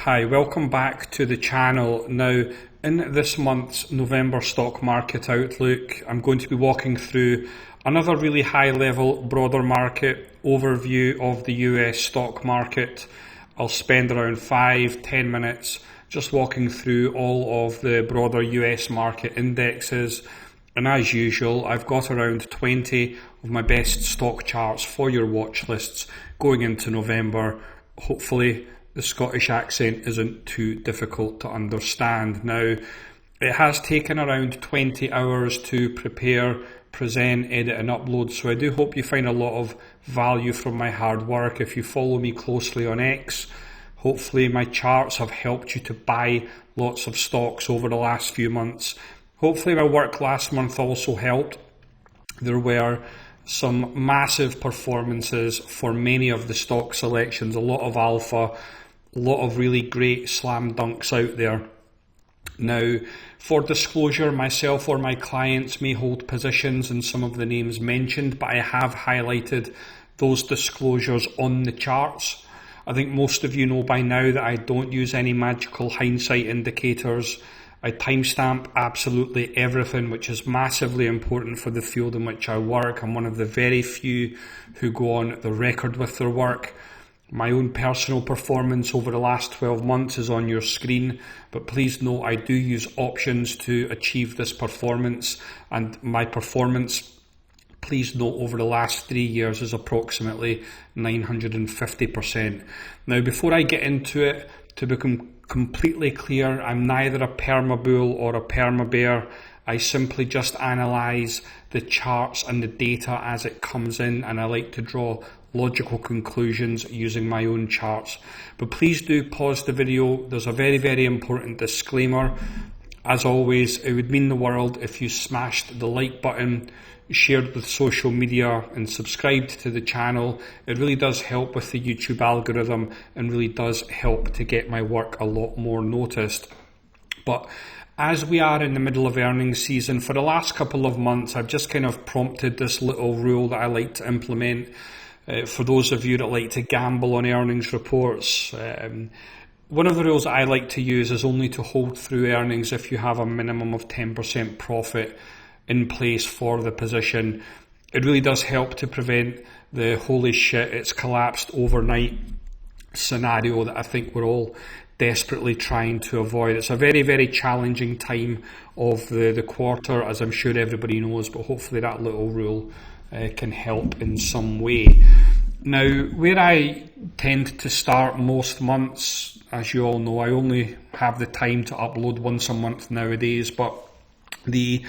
Hi, welcome back to the channel. Now, in this month's November stock market outlook, I'm going to be walking through another really high level broader market overview of the US stock market. I'll spend around 5-10 minutes just walking through all of the broader US market indexes. And as usual, I've got around 20 of my best stock charts for your watch lists going into November. Hopefully the Scottish accent isn't too difficult to understand. Now, it has taken around 20 hours to prepare, present, edit and upload, so I do hope you find a lot of value from my hard work. If you follow me closely on X, hopefully my charts have helped you to buy lots of stocks over the last few months. Hopefully my work last month also helped. There were some massive performances for many of the stock selections, a lot of alpha, a lot of really great slam dunks out there. Now, for disclosure, myself or my clients may hold positions in some of the names mentioned, but I have highlighted those disclosures on the charts. I think most of you know by now that I don't use any magical hindsight indicators. I timestamp absolutely everything, which is massively important for the field in which I work. I'm one of the very few who go on the record with their work. My own personal performance over the last 12 months is on your screen, but please note I do use options to achieve this performance, and my performance, please note, over the last 3 years is approximately 950%. Now, before I get into it, to become completely clear, I'm neither a perma bull or a perma bear. I simply just analyse the charts and the data as it comes in, and I like to draw logical conclusions using my own charts. But please do pause the video. There's a very, very important disclaimer. As always, it would mean the world if you smashed the like button, shared with social media and subscribed to the channel. It really does help with the YouTube algorithm and really does help to get my work a lot more noticed. But as we are in the middle of earnings season, for the last couple of months, I've just kind of prompted this little rule that I like to implement. For those of you that like to gamble on earnings reports, one of the rules that I like to use is only to hold through earnings if you have a minimum of 10% profit in place for the position. It really does help to prevent the holy shit, it's collapsed overnight scenario that I think we're all desperately trying to avoid. It's a very, very challenging time of the quarter, as I'm sure everybody knows, but hopefully that little rule can help in some way. Now, where I tend to start most months, as you all know, I only have the time to upload once a month nowadays, but the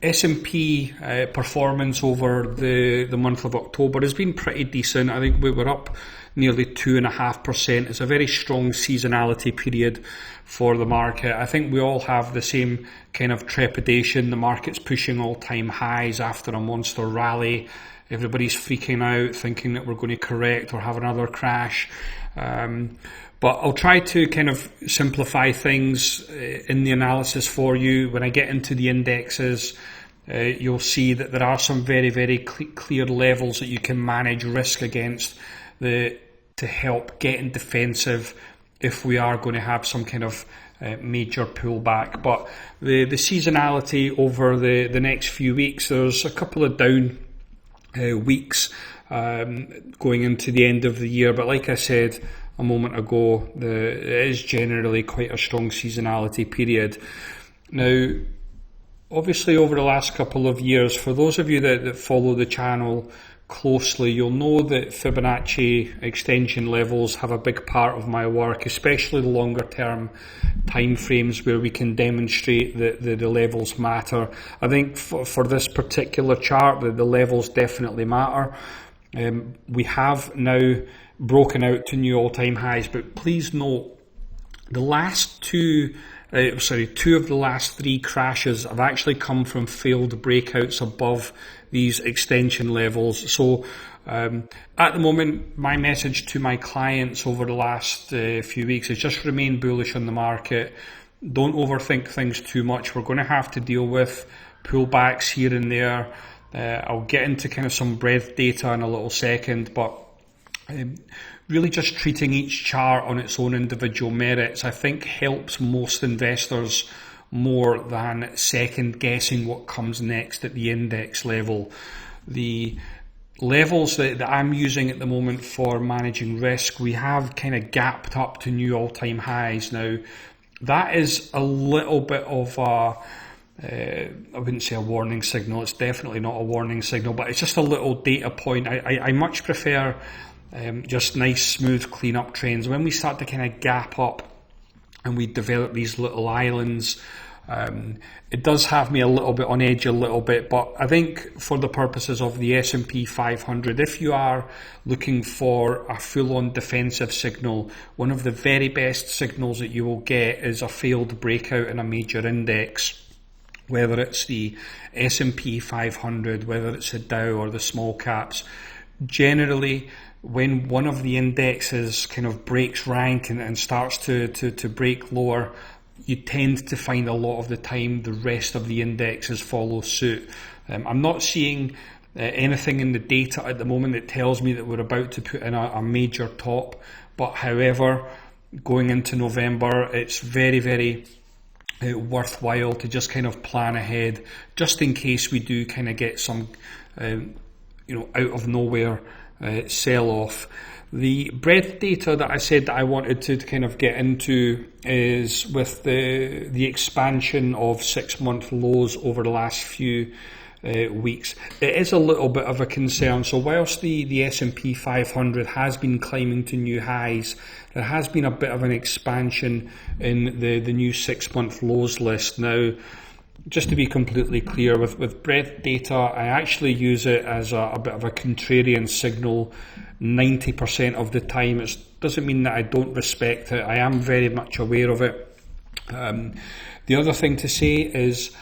S&P performance over the month of October has been pretty decent. I think we were up nearly 2.5%. It's a very strong seasonality period for the market. I think we all have the same kind of trepidation. The market's pushing all-time highs after a monster rally. Everybody's freaking out, thinking that we're going to correct or have another crash. But I'll try to kind of simplify things in the analysis for you. When I get into the indexes, you'll see that there are some very, very clear levels that you can manage risk against to help get in defensive if we are going to have some kind of major pullback. But the seasonality over the next few weeks, there's a couple of down weeks going into the end of the year. But like I said a moment ago, it is generally quite a strong seasonality period. Now, obviously over the last couple of years, for those of you that follow the channel closely, you'll know that Fibonacci extension levels have a big part of my work, especially the longer term time frames where we can demonstrate that the levels matter. I think for this particular chart, the levels definitely matter. We have now broken out to new all-time highs, but please note the last two of the last three crashes have actually come from failed breakouts above these extension levels. So at the moment, my message to my clients over the last few weeks is just remain bullish on the market. Don't overthink things too much. We're going to have to deal with pullbacks here and there. I'll get into kind of some breadth data in a little second, but really just treating each chart on its own individual merits, I think helps most investors more than second guessing what comes next at the index level. The levels that I'm using at the moment for managing risk, we have kind of gapped up to new all-time highs. Now, that is a little bit of a, I wouldn't say a warning signal, it's definitely not a warning signal, but it's just a little data point. I much prefer just nice, smooth, clean up trends. When we start to kind of gap up and we develop these little islands, it does have me a little bit on edge a little bit, but I think for the purposes of the S&P 500, if you are looking for a full-on defensive signal, one of the very best signals that you will get is a failed breakout in a major index, whether it's the S&P 500, whether it's the Dow or the small caps. Generally, when one of the indexes kind of breaks rank and starts to break lower, you tend to find a lot of the time the rest of the indexes follow suit. I'm not seeing anything in the data at the moment that tells me that we're about to put in a major top, but however, going into November, it's very, very worthwhile to just kind of plan ahead, just in case we do kind of get some out of nowhere sell off. The breadth data that I said that I wanted to kind of get into is with the expansion of 6-month lows over the last few weeks. It is a little bit of a concern. So whilst the S&P 500 has been climbing to new highs, there has been a bit of an expansion in the new 6-month lows list. Now, just to be completely clear, with breadth data, I actually use it as a bit of a contrarian signal 90% of the time. It doesn't mean that I don't respect it. I am very much aware of it. The other thing to say is,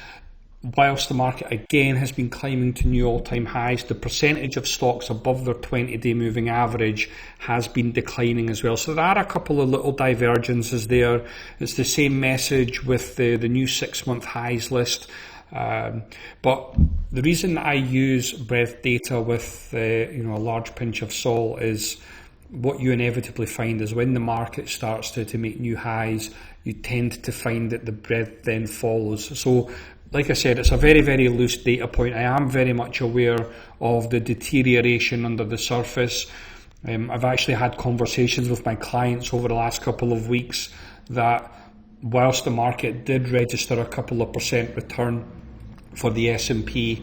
whilst the market again has been climbing to new all-time highs, the percentage of stocks above their 20-day moving average has been declining as well. So there are a couple of little divergences there. It's the same message with the new 6-month highs list. But the reason I use breadth data with a large pinch of salt is what you inevitably find is when the market starts to make new highs, you tend to find that the breadth then follows. So like I said, it's a very, very loose data point. I am very much aware of the deterioration under the surface. I've actually had conversations with my clients over the last couple of weeks that whilst the market did register a couple of percent return for the S&P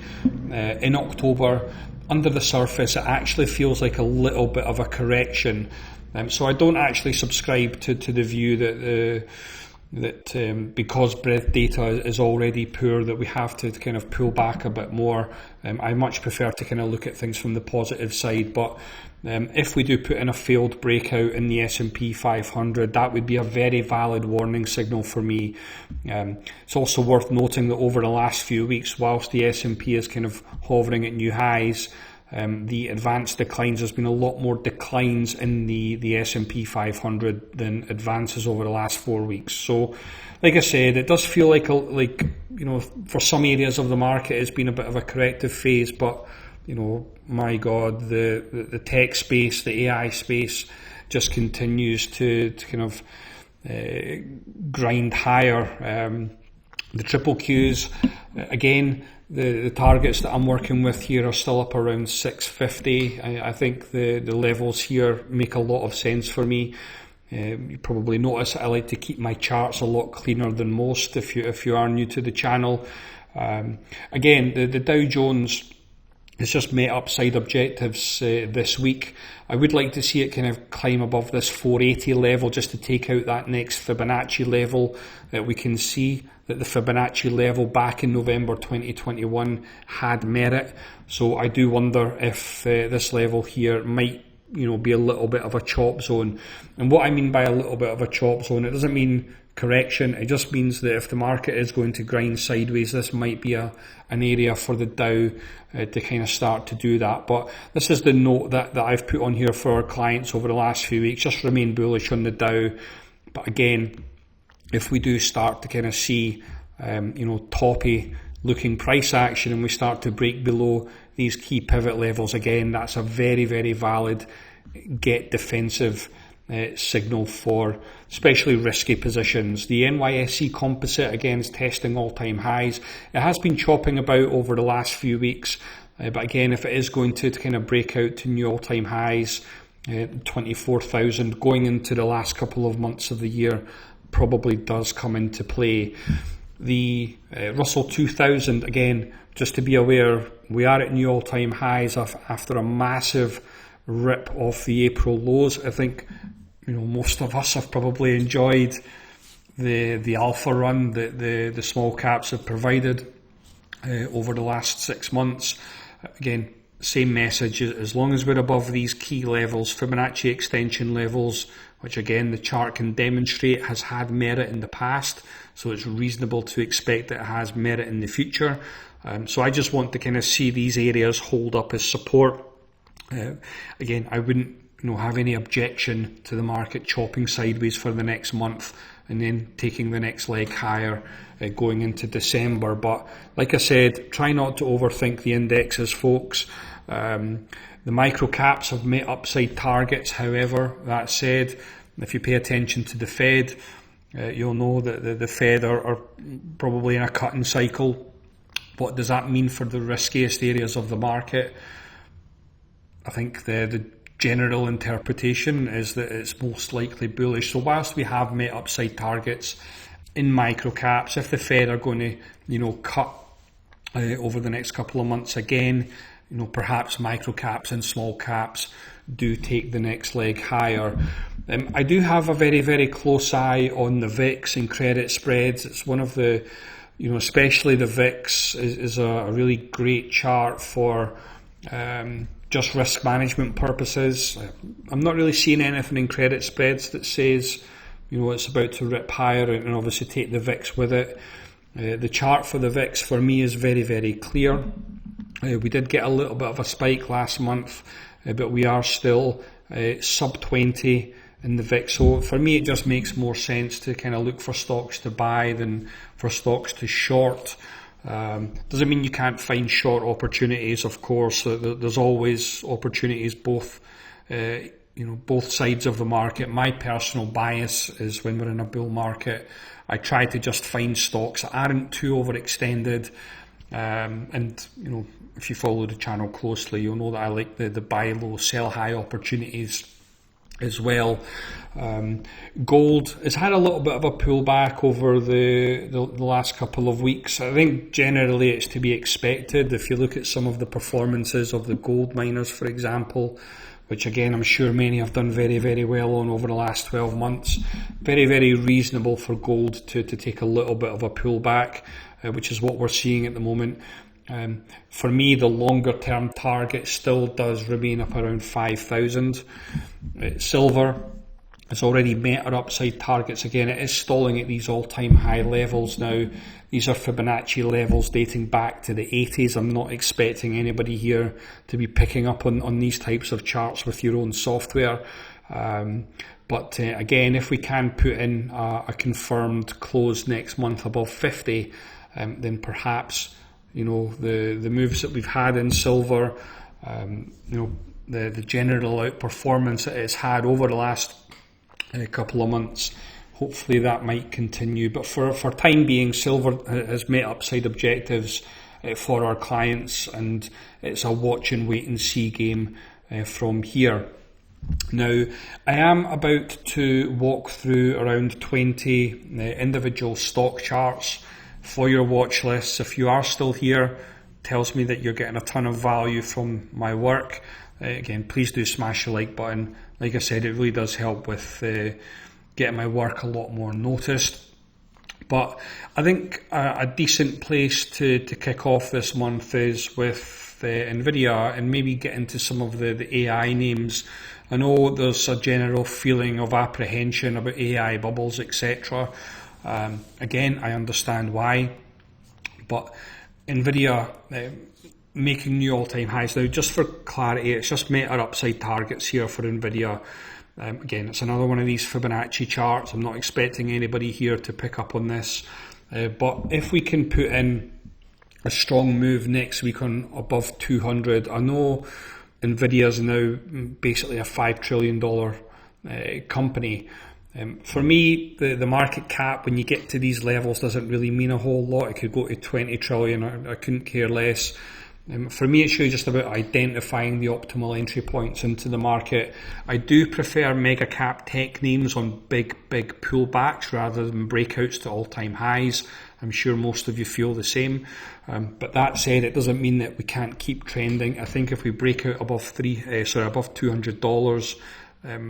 in October, under the surface it actually feels like a little bit of a correction. So I don't actually subscribe to the view that because breadth data is already poor that we have to kind of pull back a bit more. I much prefer to kind of look at things from the positive side, but if we do put in a failed breakout in the S&P 500, that would be a very valid warning signal for me. It's also worth noting that over the last few weeks, whilst the S&P is kind of hovering at new highs, the advanced declines, there's been a lot more declines in the S&P 500 than advances over the last 4 weeks. So, like I said, it does feel like for some areas of the market it's been a bit of a corrective phase, but my God, the tech space, the AI space just continues to kind of grind higher. The triple Qs, again, the targets that I'm working with here are still up around 650. I think the levels here make a lot of sense for me. You probably notice I like to keep my charts a lot cleaner than most if you are new to the channel. Again, the Dow Jones has just met upside objectives this week. I would like to see it kind of climb above this 480 level just to take out that next Fibonacci level that we can see that the Fibonacci level back in November 2021 had merit. So I do wonder if this level here might be a little bit of a chop zone. And what I mean by a little bit of a chop zone, it doesn't mean correction. It just means that if the market is going to grind sideways, this might be an area for the Dow to kind of start to do that. But this is the note that I've put on here for our clients over the last few weeks. Just remain bullish on the Dow. But again, if we do start to kind of see toppy looking price action and we start to break below these key pivot levels again, that's a very, very valid get defensive signal for especially risky positions. The NYSE composite, again, is testing all-time highs. It has been chopping about over the last few weeks, but again, if it is going to kind of break out to new all-time highs, 24,000 going into the last couple of months of the year probably does come into play. The Russell 2000, again, just to be aware, we are at new all-time highs after a massive rip off the April lows. I think most of us have probably enjoyed the alpha run that the small caps have provided over the last 6 months. Again, same message, as long as we're above these key levels, Fibonacci extension levels, which again the chart can demonstrate has had merit in the past, so it's reasonable to expect that it has merit in the future. So I just want to kind of see these areas hold up as support. Again, I wouldn't have any objection to the market chopping sideways for the next month and then taking the next leg higher going into December. But like I said, try not to overthink the indexes, folks. The micro caps have met upside targets. However, that said, if you pay attention to the Fed, you'll know that the Fed are probably in a cutting cycle. What does that mean for the riskiest areas of the market? I think the general interpretation is that it's most likely bullish. So whilst we have met upside targets in micro caps, if the Fed are going to cut over the next couple of months again, perhaps micro caps and small caps do take the next leg higher. I do have a very, very close eye on the VIX and credit spreads. It's one of the, especially the VIX is a really great chart for just risk management purposes. I'm not really seeing anything in credit spreads that says, it's about to rip higher and obviously take the VIX with it. The chart for the VIX for me is very, very clear. We did get a little bit of a spike last month, but we are still sub 20 in the VIX. So for me, it just makes more sense to kind of look for stocks to buy than for stocks to short. Doesn't mean you can't find short opportunities, of course. There's always opportunities both sides of the market. My personal bias is when we're in a bull market, I try to just find stocks that aren't too overextended. And if you follow the channel closely, you'll know that I like the buy low, sell high opportunities as well. Gold has had a little bit of a pullback over the last couple of weeks. I think generally it's to be expected. If you look at some of the performances of the gold miners, for example, which again I'm sure many have done very, very well on over the last 12 months, very, very reasonable for gold to take a little bit of a pullback, which is what we're seeing at the moment. For me, the longer term target still does remain up around 5,000. Silver has already met our upside targets. Again, it is stalling at these all-time high levels now. These are Fibonacci levels dating back to the 80s. I'm not expecting anybody here to be picking up on these types of charts with your own software. But again, if we can put in a confirmed close next month above 50, then perhaps the moves that we've had in silver, the general outperformance that it's had over the last couple of months, hopefully that might continue. But for time being, silver has met upside objectives for our clients, and it's a watch and wait and see game from here. Now, I am about to walk through around 20 individual stock charts for your watch lists. If you are still here, tells me that you're getting a ton of value from my work. Again, please do smash the like button. Like I said, it really does help with getting my work a lot more noticed. But I think a decent place to kick off this month is with Nvidia and maybe get into some of the AI names. I know there's a general feeling of apprehension about AI bubbles, etc. Again, I understand why, but Nvidia making new all-time highs. Now, just for clarity, it's just met our upside targets here for Nvidia. Again, it's another one of these Fibonacci charts. I'm not expecting anybody here to pick up on this, but if we can put in a strong move next week on above 200, I know Nvidia is now basically a $5 trillion company. For me, the market cap, when you get to these levels, doesn't really mean a whole lot. It could go to 20 trillion, I couldn't care less. For me, it's really just about identifying the optimal entry points into the market. I do prefer mega cap tech names on big pullbacks rather than breakouts to all-time highs. I'm sure most of you feel the same. But that said, it doesn't mean that we can't keep trending. I think if we break out above $200,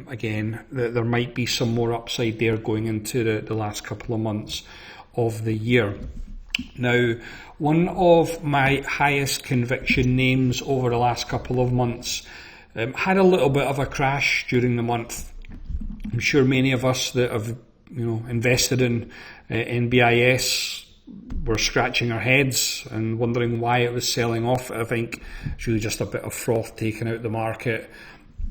again, there might be some more upside there going into the last couple of months of the year. Now, one of my highest conviction names over the last couple of months had a little bit of a crash during the month. I'm sure many of us that have invested in NBIS were scratching our heads and wondering why it was selling off. I think it's really just a bit of froth taken out the market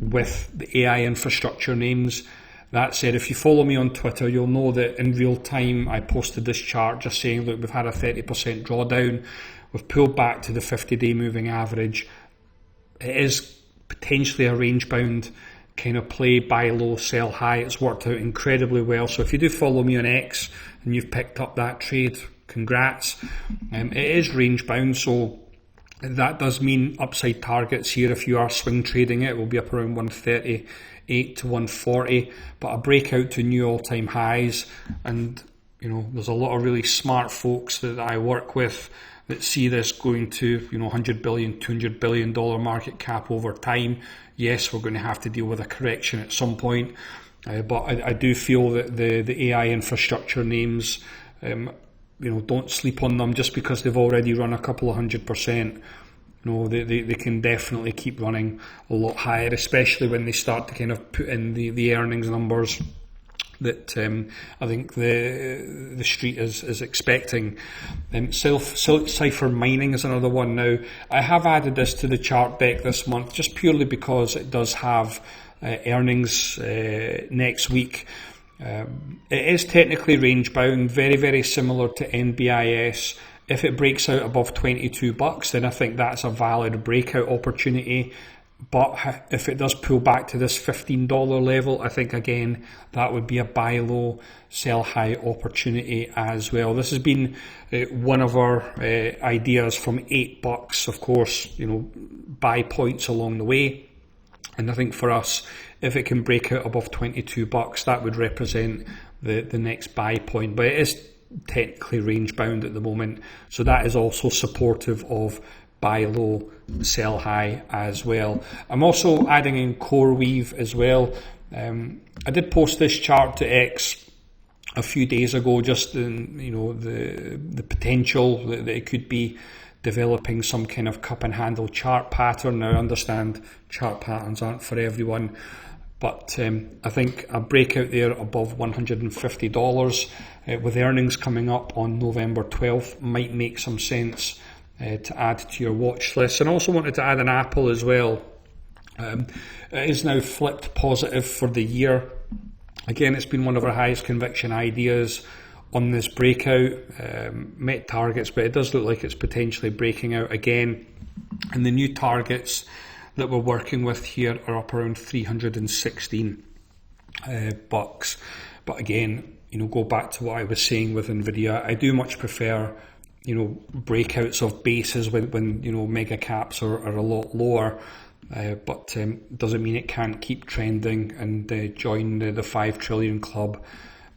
with the AI infrastructure names. That said, if you follow me on Twitter, you'll know that in real time I posted this chart just saying, look, we've had a 30% drawdown. We've pulled back to the 50-day moving average. It is potentially a range-bound kind of play, buy low, sell high. It's worked out incredibly well. So if you do follow me on X and you've picked up that trade, congrats. It is range-bound, so that does mean upside targets here. If you are swing trading it will be up around 138 to 140, but a breakout to new all-time highs. And there's a lot of really smart folks that I work with that see this going to 100 billion, $200 billion market cap over time. Yes, we're going to have to deal with a correction at some point, but I do feel that the AI infrastructure names, don't sleep on them just because they've already run a couple of 100%. They can definitely keep running a lot higher, especially when they start to kind of put in the earnings numbers that I think the street is expecting. Cipher Mining is another one. Now, I have added this to the chart deck this month just purely because it does have earnings next week. It is technically range bound, very similar to NBIS. If it breaks out above $22, then I think that's a valid breakout opportunity. But if it does pull back to this $15 level, I think again that would be a buy low, sell high opportunity as well. This has been one of our ideas from $8. Of course, buy points along the way. And I think for us, if it can break out above $22, that would represent the next buy point. But it is technically range bound at the moment, so that is also supportive of buy low, sell high as well. I'm also adding in CoreWeave as well. I did post this chart to X a few days ago, just in, the potential that it could be developing some kind of cup and handle chart pattern. Now, I understand chart patterns aren't for everyone, but I think a breakout there above $150 with earnings coming up on November 12th might make some sense to add to your watch list. And I also wanted to add an Apple as well. It is now flipped positive for the year. Again, it's been one of our highest conviction ideas on this breakout. Met targets, but it does look like it's potentially breaking out again. And the new targets that we're working with here are up around $316 bucks. But again, go back to what I was saying with Nvidia. I do much prefer breakouts of bases when mega caps are a lot lower, but doesn't mean it can't keep trending and join the 5 trillion club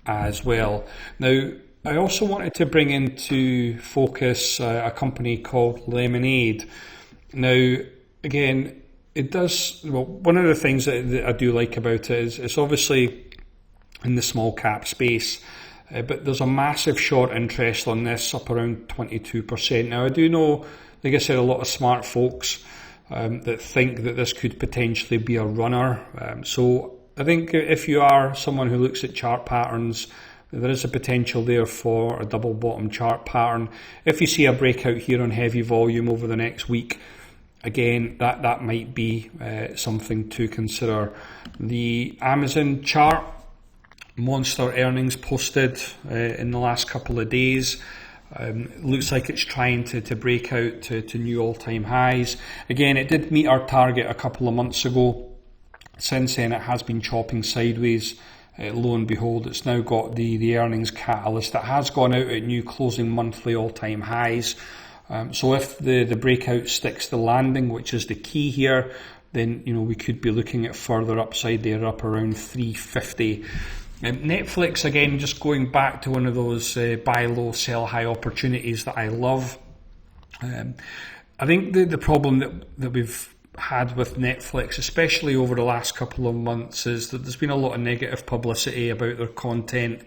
as well. Now, I also wanted to bring into focus a company called Lemonade. Now, again, it does, one of the things that I do like about it is it's obviously in the small cap space, but there's a massive short interest on this, up around 22%. Now, I do know, like I said, a lot of smart folks that think that this could potentially be a runner. So I think if you are someone who looks at chart patterns, there is a potential there for a double bottom chart pattern. If you see a breakout here on heavy volume over the next week, again, that might be something to consider. The Amazon chart, monster earnings posted in the last couple of days. Looks like it's trying to break out to new all-time highs. Again, it did meet our target a couple of months ago. Since then, it has been chopping sideways. Lo and behold, it's now got the earnings catalyst that has gone out at new closing monthly all-time highs. So if the breakout sticks the landing, which is the key here, then we could be looking at further upside there, up around 350. Netflix, again, just going back to one of those buy low, sell high opportunities that I love. I think the problem that we've had with Netflix, especially over the last couple of months, is that there's been a lot of negative publicity about their content,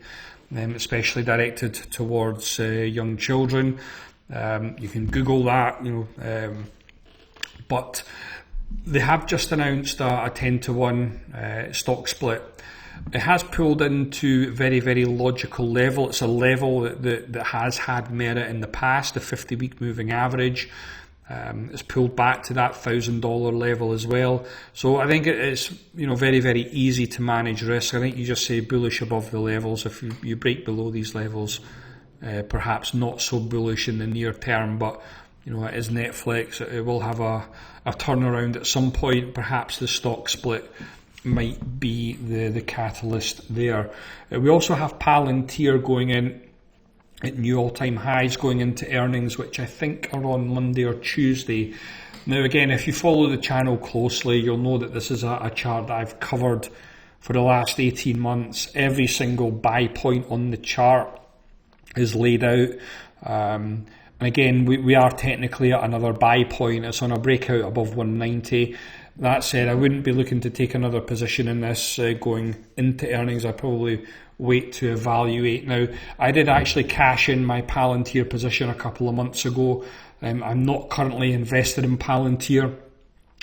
especially directed towards young children. You can Google that, but they have just announced a 10-to-1 stock split. It has pulled into very, very logical level. It's a level that has had merit in the past, the 50-week moving average. It's pulled back to that $1,000 level as well. So I think it's very, very easy to manage risk. I think you just say bullish above the levels. If you break below these levels, perhaps not so bullish in the near term, but it is Netflix. It will have a turnaround at some point. Perhaps the stock split might be the catalyst there. We also have Palantir going in at new all-time highs, going into earnings, which I think are on Monday or Tuesday. Now again, if you follow the channel closely, you'll know that this is a chart that I've covered for the last 18 months. Every single buy point on the chart is laid out. And again, we are technically at another buy point. It's on a breakout above 190. That said, I wouldn't be looking to take another position in this going into earnings. I'd probably wait to evaluate. Now, I did actually cash in my Palantir position a couple of months ago. I'm not currently invested in Palantir.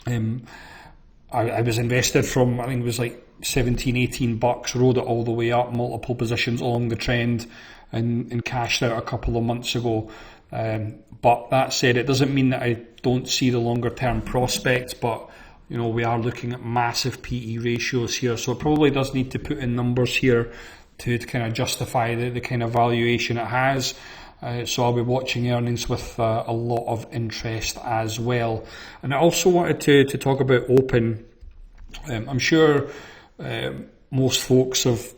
I was invested from, I think it was like 17, 18 bucks, rode it all the way up, multiple positions along the trend, and cashed out a couple of months ago. But that said, it doesn't mean that I don't see the longer term prospects, but we are looking at massive PE ratios here, so it probably does need to put in numbers here to kind of justify the kind of valuation it has. So I'll be watching earnings with a lot of interest as well. And I also wanted to talk about Open. I'm sure most folks have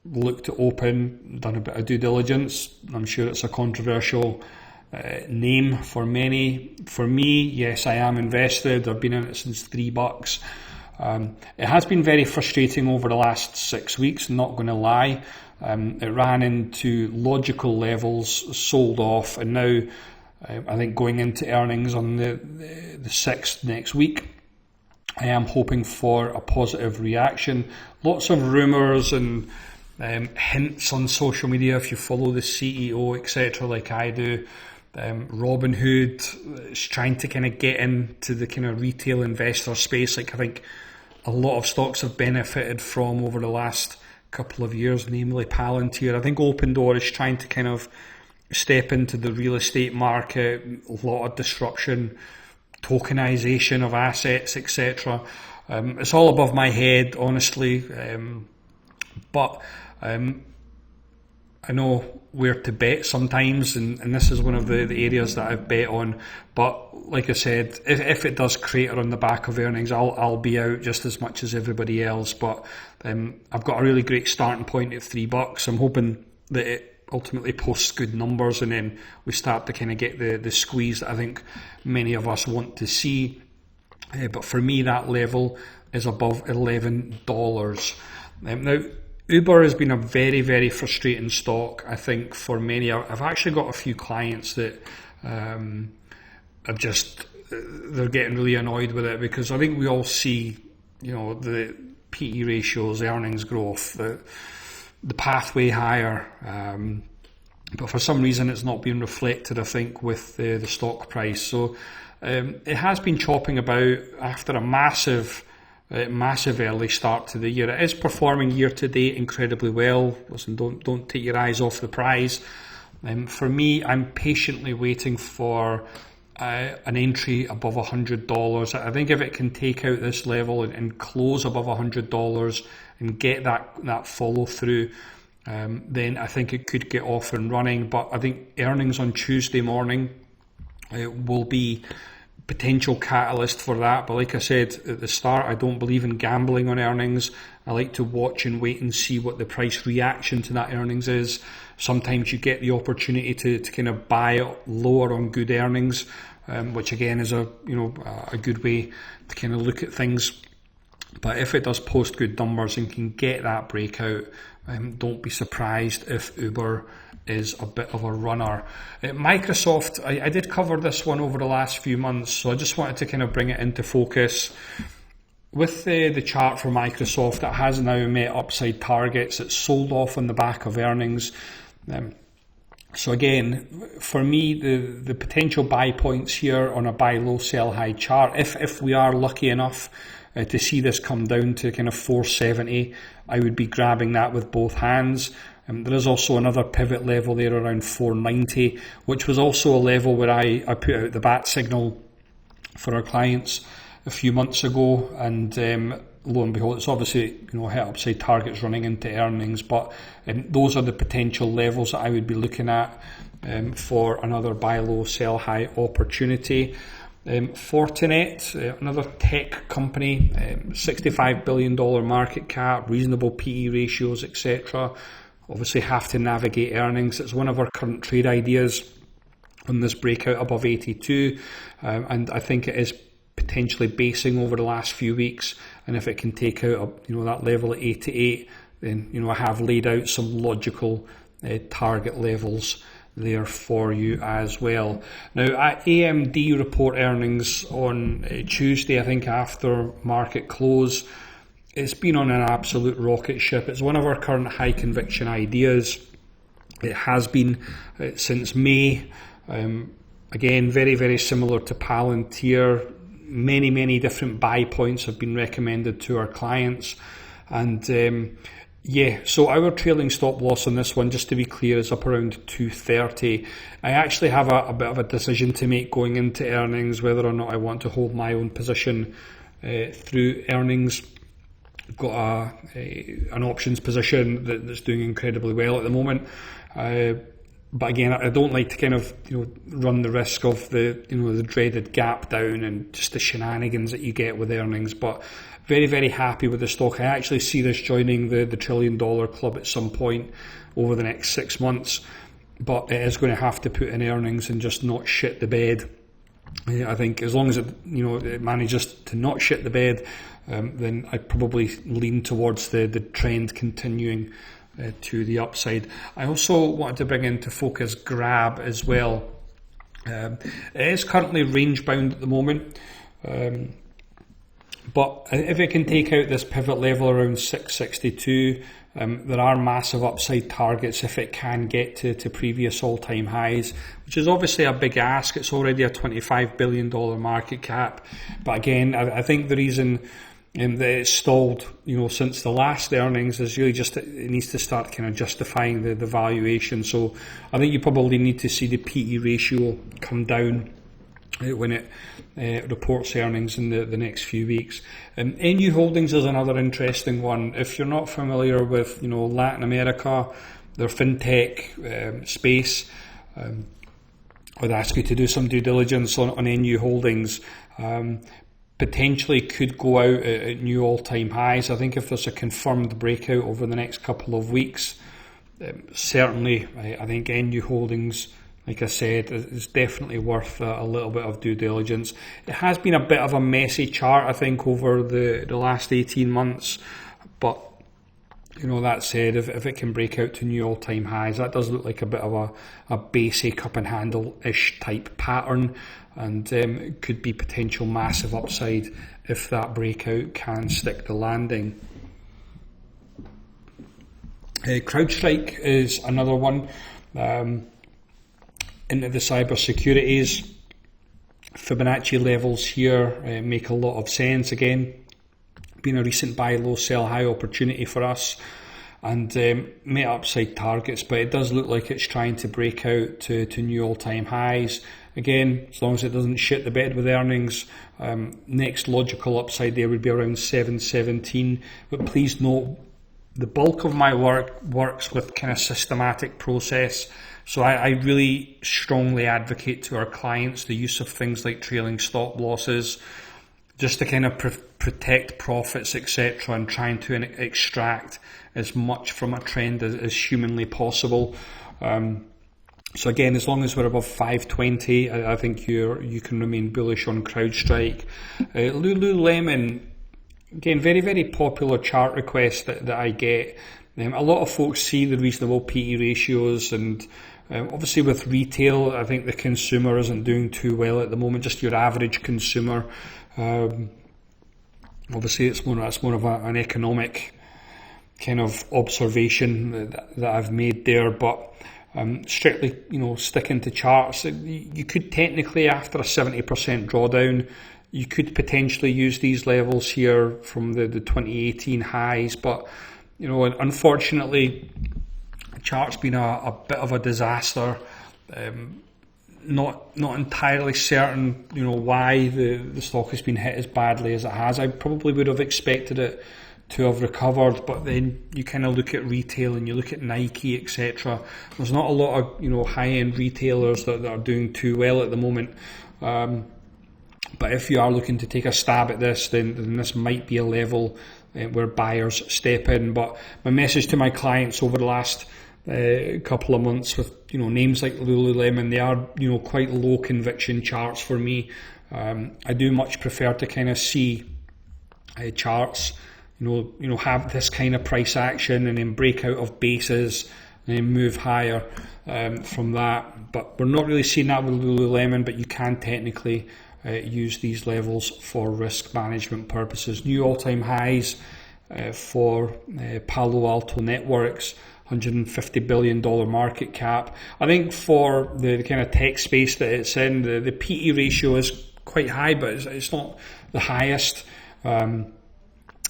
looked at Open, done a bit of due diligence. I'm sure it's a controversial name for many. For me, yes, I am invested. I've been in it since $3. It has been very frustrating over the last 6 weeks, not going to lie. It ran into logical levels, sold off, and now I think going into earnings on the 6th next week, I am hoping for a positive reaction. Lots of rumours and hints on social media, if you follow the CEO, etc., like I do. Robinhood is trying to kind of get into the kind of retail investor space, like I think a lot of stocks have benefited from over the last couple of years, namely Palantir. I think Open Door is trying to kind of step into the real estate market, a lot of disruption, tokenization of assets, etc. It's all above my head, honestly, but I know where to bet sometimes, and this is one of the areas that I've bet on. But like I said, if it does crater on the back of earnings, I'll be out just as much as everybody else. But I've got a really great starting point at $3. I'm hoping that it ultimately posts good numbers, and then we start to kind of get the squeeze that I think many of us want to see. But for me, that level is above $11. Now, Uber has been a very, very frustrating stock, I think, for many. I've actually got a few clients that they're getting really annoyed with it, because I think we all see, the PE ratios, the earnings growth, the pathway higher. But for some reason, it's not being reflected, I think, with the stock price. So it has been chopping about after a massive early start to the year. It is performing year to date incredibly well. Listen, don't take your eyes off the prize. For me, I'm patiently waiting for an entry above $100. I think if it can take out this level and close above $100 and get that follow through, then I think it could get off and running. But I think earnings on Tuesday morning will be potential catalyst for that. But like I said at the start, I don't believe in gambling on earnings. I like to watch and wait and see what the price reaction to that earnings is. Sometimes you get the opportunity to kind of buy lower on good earnings, which again is a good way to kind of look at things. But if it does post good numbers and can get that breakout, don't be surprised if Uber is a bit of a runner. Microsoft, I did cover this one over the last few months, so I just wanted to kind of bring it into focus. With the chart for Microsoft, it has now met upside targets. It's sold off on the back of earnings. So again, for me, the potential buy points here on a buy low, sell high chart, if we are lucky enough to see this come down to kind of 470, I would be grabbing that with both hands. There is also another pivot level there around 490, which was also a level where I put out the bat signal for our clients a few months ago, and lo and behold, it's obviously hit upside targets running into earnings, but those are the potential levels that I would be looking at for another buy low, sell high opportunity. Fortinet, another tech company, $65 billion market cap, reasonable PE ratios, etc. Obviously have to navigate earnings. It's one of our current trade ideas on this breakout above 82, and I think it is potentially basing over the last few weeks. And if it can take out that level at 88, then I have laid out some logical target levels there for you as well. Now, at AMD report earnings on Tuesday, I think after market close, it's been on an absolute rocket ship. It's one of our current high conviction ideas. It has been since May. Again, very, very similar to Palantir. Many different buy points have been recommended to our clients. And so our trailing stop loss on this one, just to be clear, is up around 230. I actually have a bit of a decision to make going into earnings, whether or not I want to hold my own position through earnings. I've got an options position that's doing incredibly well at the moment. But again, I don't like to kind of run the risk of the dreaded gap down and just the shenanigans that you get with earnings. But very, very happy with the stock. I actually see this joining the $1 trillion club at some point over the next 6 months. But it is going to have to put in earnings and just not shit the bed. I think as long as it manages to not shit the bed, then I probably lean towards the trend continuing to the upside. I also wanted to bring into focus Grab as well. It is currently range bound at the moment, but if it can take out this pivot level around 662, there are massive upside targets if it can get to previous all-time highs, which is obviously a big ask. It's already a $25 billion market cap, but again, I think the reason that it's stalled, since the last earnings is really just it needs to start kind of justifying the valuation. So I think you probably need to see the PE ratio come down when it reports earnings in the next few weeks. NU Holdings is another interesting one. If you're not familiar with Latin America, their fintech space, I'd ask you to do some due diligence on NU Holdings. Potentially could go out at new all-time highs. I think if there's a confirmed breakout over the next couple of weeks, certainly I think NU Holdings, like I said, is definitely worth a little bit of due diligence. It has been a bit of a messy chart, I think, over the last 18 months, but that said, if it can break out to new all-time highs, that does look like a bit of a basic cup and handle-ish type pattern, and it could be potential massive upside if that breakout can stick the landing. CrowdStrike is another one into the cyber securities. Fibonacci levels here make a lot of sense. Again, been a recent buy low, sell high opportunity for us, and met upside targets, but it does look like it's trying to break out to new all-time highs. Again, as long as it doesn't shit the bed with earnings, next logical upside there would be around 717. But please note, the bulk of my work works with kind of systematic process. So I really strongly advocate to our clients the use of things like trailing stop losses, just to kind of protect profits, etc., and trying to extract as much from a trend as humanly possible. So again, as long as we're above 520, I think you can remain bullish on CrowdStrike. Lululemon, again, very, very popular chart request that I get. A lot of folks see the reasonable PE ratios, and obviously with retail, I think the consumer isn't doing too well at the moment, just your average consumer. Obviously it's more of an economic kind of observation that I've made there, but strictly, sticking to charts, you could technically, after a 70% drawdown, you could potentially use these levels here from the 2018 highs, but unfortunately, the chart's been a bit of a disaster. Not entirely certain, why the stock has been hit as badly as it has. I probably would have expected it to have recovered, but then you kind of look at retail and you look at Nike, etc. There's not a lot of high-end retailers that are doing too well at the moment. But if you are looking to take a stab at this, then this might be a level where buyers step in. But my message to my clients over the last couple of months with names like Lululemon, they are quite low conviction charts for me. I do much prefer to kind of see charts have this kind of price action and then break out of bases and then move higher from that. But we're not really seeing that with Lululemon, but you can technically use these levels for risk management purposes. New all-time highs for Palo Alto Networks, $150 billion market cap. I think for the kind of tech space that it's in, the PE ratio is quite high, but it's not the highest.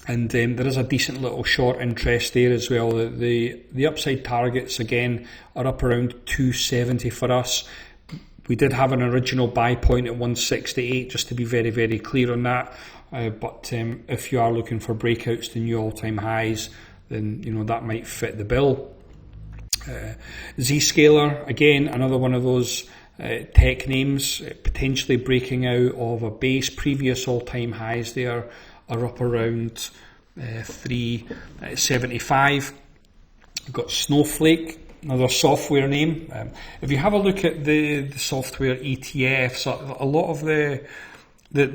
And there is a decent little short interest there as well. The upside targets, again, are up around 270 for us. We did have an original buy point at 168, just to be very, very clear on that. But if you are looking for breakouts to new all-time highs, then that might fit the bill. Zscaler, again, another one of those tech names, potentially breaking out of a base. Previous all-time highs there are up around 375. We've got Snowflake, another software name. If you have a look at the software ETFs, a lot of the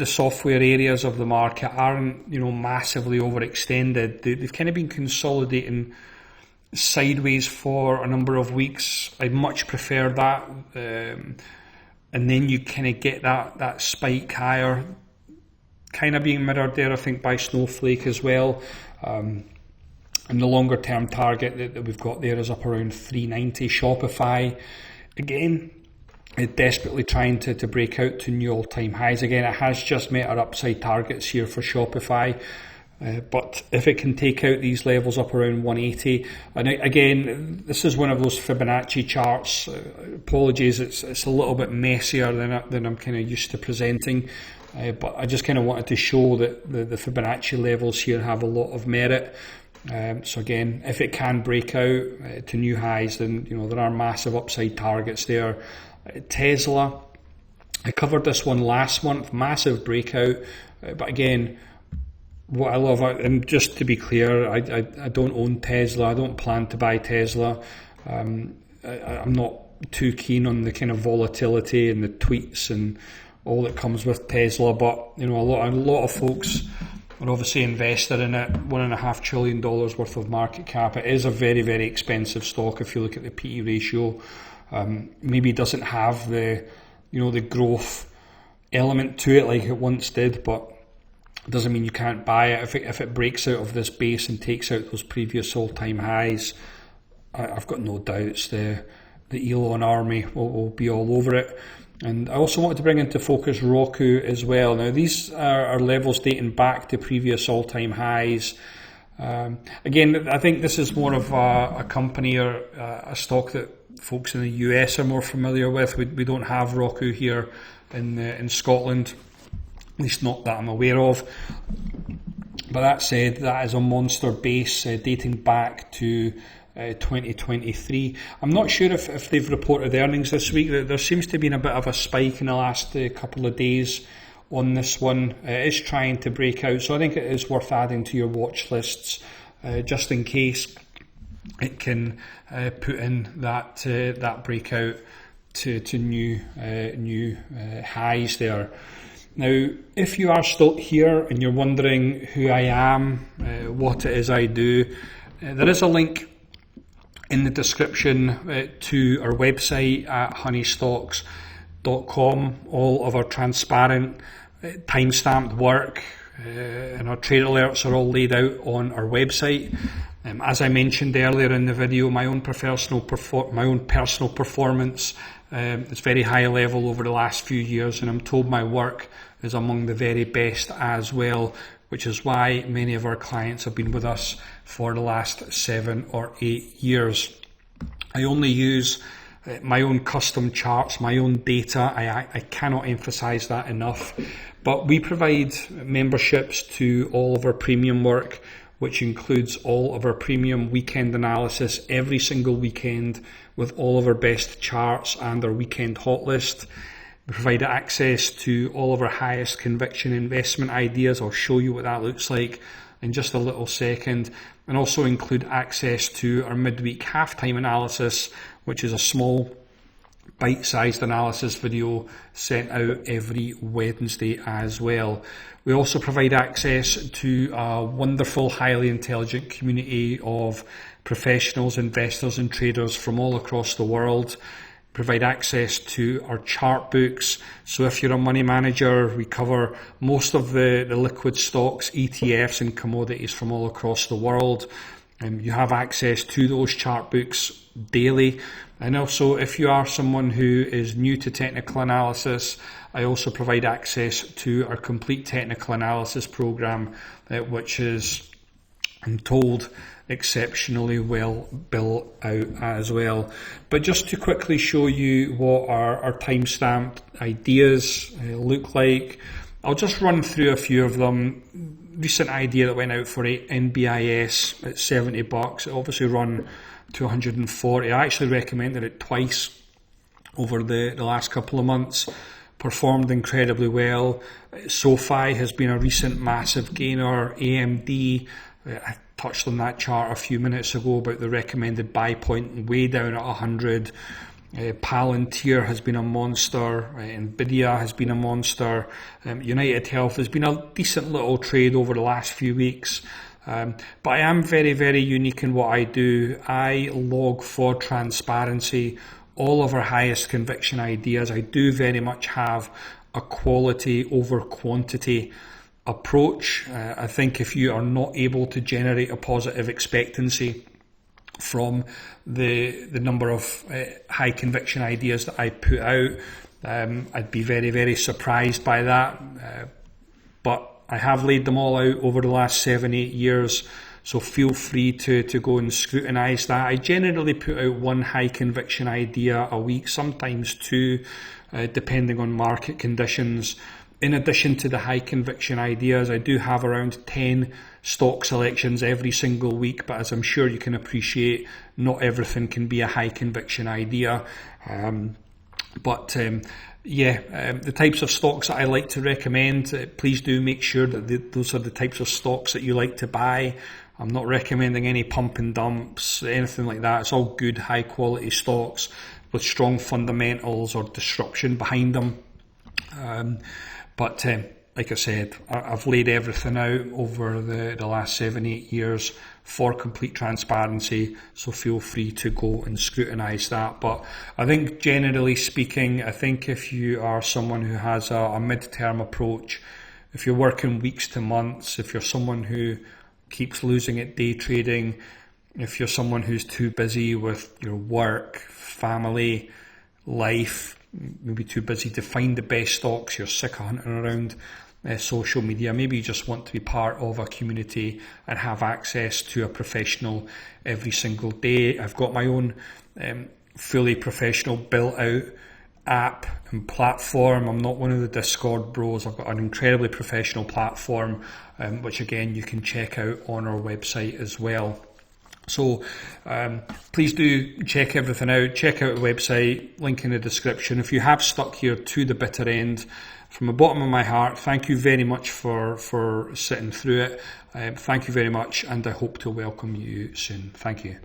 software areas of the market aren't massively overextended. They've kind of been consolidating sideways for a number of weeks. I much prefer that, and then you kind of get that spike higher, kind of being mirrored there, I think, by Snowflake as well. And the longer term target that we've got there is up around 390. Shopify, again, desperately trying to break out to new all-time highs. Again, it has just met our upside targets here for Shopify. But if it can take out these levels up around 180, and again, this is one of those Fibonacci charts. Apologies, it's a little bit messier than I'm kind of used to presenting. But I just kind of wanted to show that the Fibonacci levels here have a lot of merit. So again, if it can break out to new highs, then there are massive upside targets there. Tesla, I covered this one last month, massive breakout. But again, what I love, and just to be clear, I don't own Tesla. I don't plan to buy Tesla. I'm not too keen on the kind of volatility and the tweets and all that comes with Tesla, but a lot of folks are obviously invested in it. $1.5 trillion worth of market cap. It is a very, very expensive stock if you look at the PE ratio. Maybe it doesn't have the the growth element to it like it once did, but it doesn't mean you can't buy it. If it breaks out of this base and takes out those previous all-time highs, I've got no doubts the Elon army will be all over it. And I also wanted to bring into focus Roku as well. Now, these are levels dating back to previous all-time highs. Again, I think this is more of a company or a stock that folks in the US are more familiar with. We don't have Roku here in Scotland, at least not that I'm aware of. But that said, that is a monster base dating back to 2023. I'm not sure if they've reported earnings this week. There seems to have been a bit of a spike in the last couple of days on this one. It is trying to break out, so I think it is worth adding to your watch lists just in case it can put in that breakout to new highs there. Now, if you are still here and you're wondering who I am, what it is I do, there is a link in the description to our website at honeystocks.com. All of our transparent, time-stamped work and our trade alerts are all laid out on our website. As I mentioned earlier in the video, my own personal performance is very high level over the last few years, and I'm told my work is among the very best as well, which is why many of our clients have been with us for the last 7 or 8 years. I only use my own custom charts, my own data. I cannot emphasize that enough. But we provide memberships to all of our premium work, which includes all of our premium weekend analysis every single weekend with all of our best charts and our weekend hot list. We provide access to all of our highest conviction investment ideas. I'll show you what that looks like in just a little second, and also include access to our midweek halftime analysis, which is a small bite-sized analysis video sent out every Wednesday as well. We also provide access to a wonderful, highly intelligent community of professionals, investors and traders from all across the world. Provide access to our chart books. So if you're a money manager, we cover most of the liquid stocks, ETFs and commodities from all across the world. You have access to those chart books daily. And also, if you are someone who is new to technical analysis, I also provide access to our complete technical analysis program, which is, I'm told, exceptionally well built out as well. But just to quickly show you what our time-stamped ideas look like, I'll just run through a few of them. Recent idea that went out for NBIS at $70. It obviously run to 140. I actually recommended it twice over the last couple of months. Performed incredibly well. SoFi has been a recent massive gainer. AMD, I touched on that chart a few minutes ago about the recommended buy point way down at 100. Palantir has been a monster. Nvidia has been a monster. United Health has been a decent little trade over the last few weeks. But I am very, very unique in what I do. I log for transparency all of our highest conviction ideas. I do very much have a quality over quantity approach. I think if you are not able to generate a positive expectancy from the number of high conviction ideas that I put out, I'd be very, very surprised by that. But I have laid them all out over the last 7-8 years, so feel free to go and scrutinise that. I generally put out 1 high conviction idea a week, sometimes 2, depending on market conditions. In addition to the high conviction ideas, I do have around 10 stock selections every single week, but as I'm sure you can appreciate, not everything can be a high conviction idea. The types of stocks that I like to recommend, please do make sure that those are the types of stocks that you like to buy. I'm not recommending any pump and dumps, anything like that. It's all good, high quality stocks with strong fundamentals or disruption behind them. Like I said, I've laid everything out over the last 7-8 years for complete transparency, so feel free to go and scrutinise that. But I think generally speaking, I think if you are someone who has a mid-term approach, if you're working weeks to months, if you're someone who keeps losing at day trading, if you're someone who's too busy with your work, family, life, maybe too busy to find the best stocks, you're sick of hunting around social media, maybe you just want to be part of a community and have access to a professional every single day. I've got my own fully professional built out app and platform. I'm not one of the Discord bros. I've got an incredibly professional platform, which again you can check out on our website as well. So please do check everything out. Check out the website, link in the description. If you have stuck here to the bitter end, from the bottom of my heart, thank you very much for sitting through it. Thank you very much, and I hope to welcome you soon. Thank you.